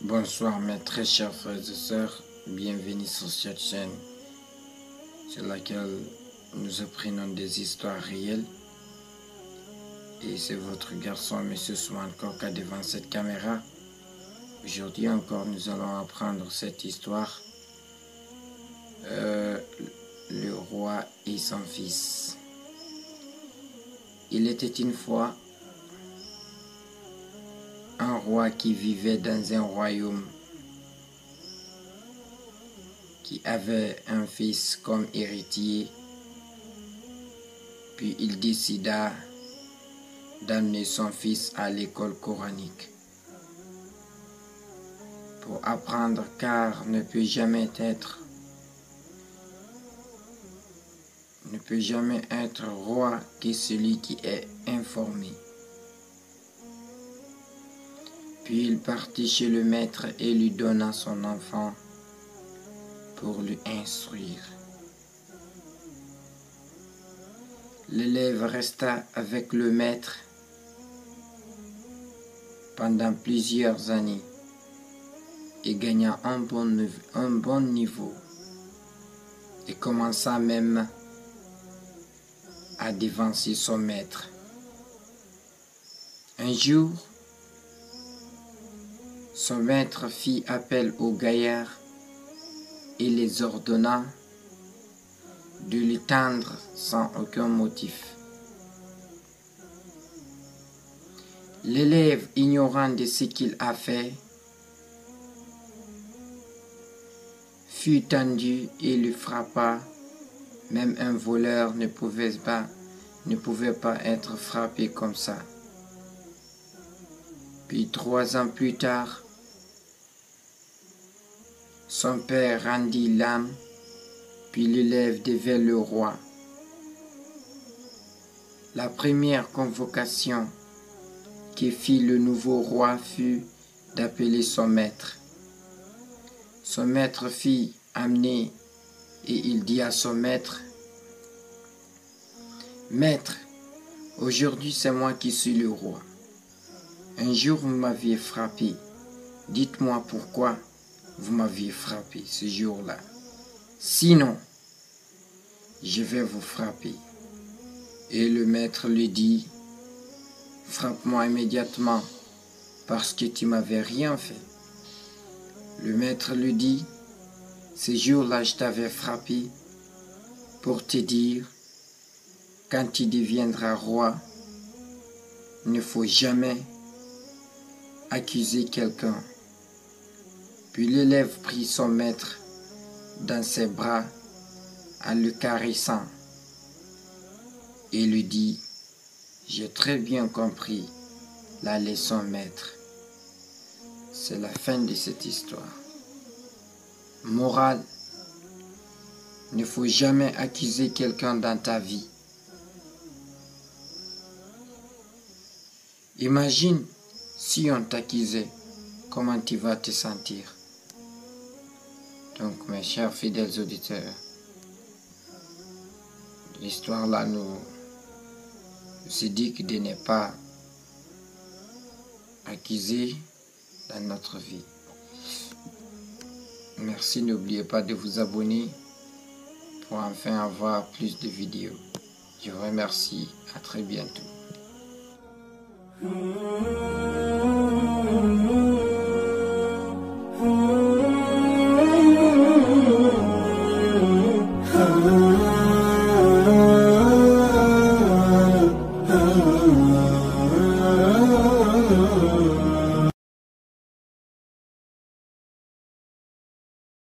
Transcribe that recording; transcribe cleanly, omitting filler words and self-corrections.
Bonsoir mes très chers frères et sœurs, bienvenue sur cette chaîne sur laquelle nous apprenons des histoires réelles. Et c'est votre garçon M. Souman Korka devant cette caméra. Aujourd'hui encore nous allons apprendre cette histoire. Le roi et son fils. Il était une fois un roi qui vivait dans un royaume qui avait un fils comme héritier, puis il décida d'amener son fils à l'école coranique pour apprendre, car ne peut jamais être roi que celui qui est informé. Puis il partit chez le maître et lui donna son enfant pour lui instruire. L'élève resta avec le maître pendant plusieurs années et gagna un bon niveau et commença même à devancer son maître. Un jour, son maître fit appel aux gaillards et les ordonna de l'éteindre sans aucun motif. L'élève, ignorant de ce qu'il a fait, fut tendu et le frappa. Même un voleur ne pouvait pas être frappé comme ça. Puis 3 ans plus tard, son père rendit l'âme, puis l'élève devint le roi. La première convocation que fit le nouveau roi fut d'appeler son maître. Son maître fit amener et il dit à son maître: « Maître, aujourd'hui c'est moi qui suis le roi. Un jour vous m'aviez frappé. Dites-moi pourquoi vous m'aviez frappé ce jour-là. Sinon, je vais vous frapper. » Et le maître lui dit: « Frappe-moi immédiatement, parce que tu m'avais rien fait. » Le maître lui dit: « Ce jour-là, je t'avais frappé pour te dire, quand tu deviendras roi, il ne faut jamais accuser quelqu'un. » Puis l'élève prit son maître dans ses bras en le caressant et lui dit: « J'ai très bien compris la leçon, maître. » C'est la fin de cette histoire. Morale: ne faut jamais accuser quelqu'un dans ta vie. Imagine si on t'accusait, comment tu vas te sentir? Donc mes chers fidèles auditeurs, l'histoire là nous dit que de ne pas accuser dans notre vie. Merci, n'oubliez pas de vous abonner pour enfin avoir plus de vidéos. Je vous remercie, à très bientôt.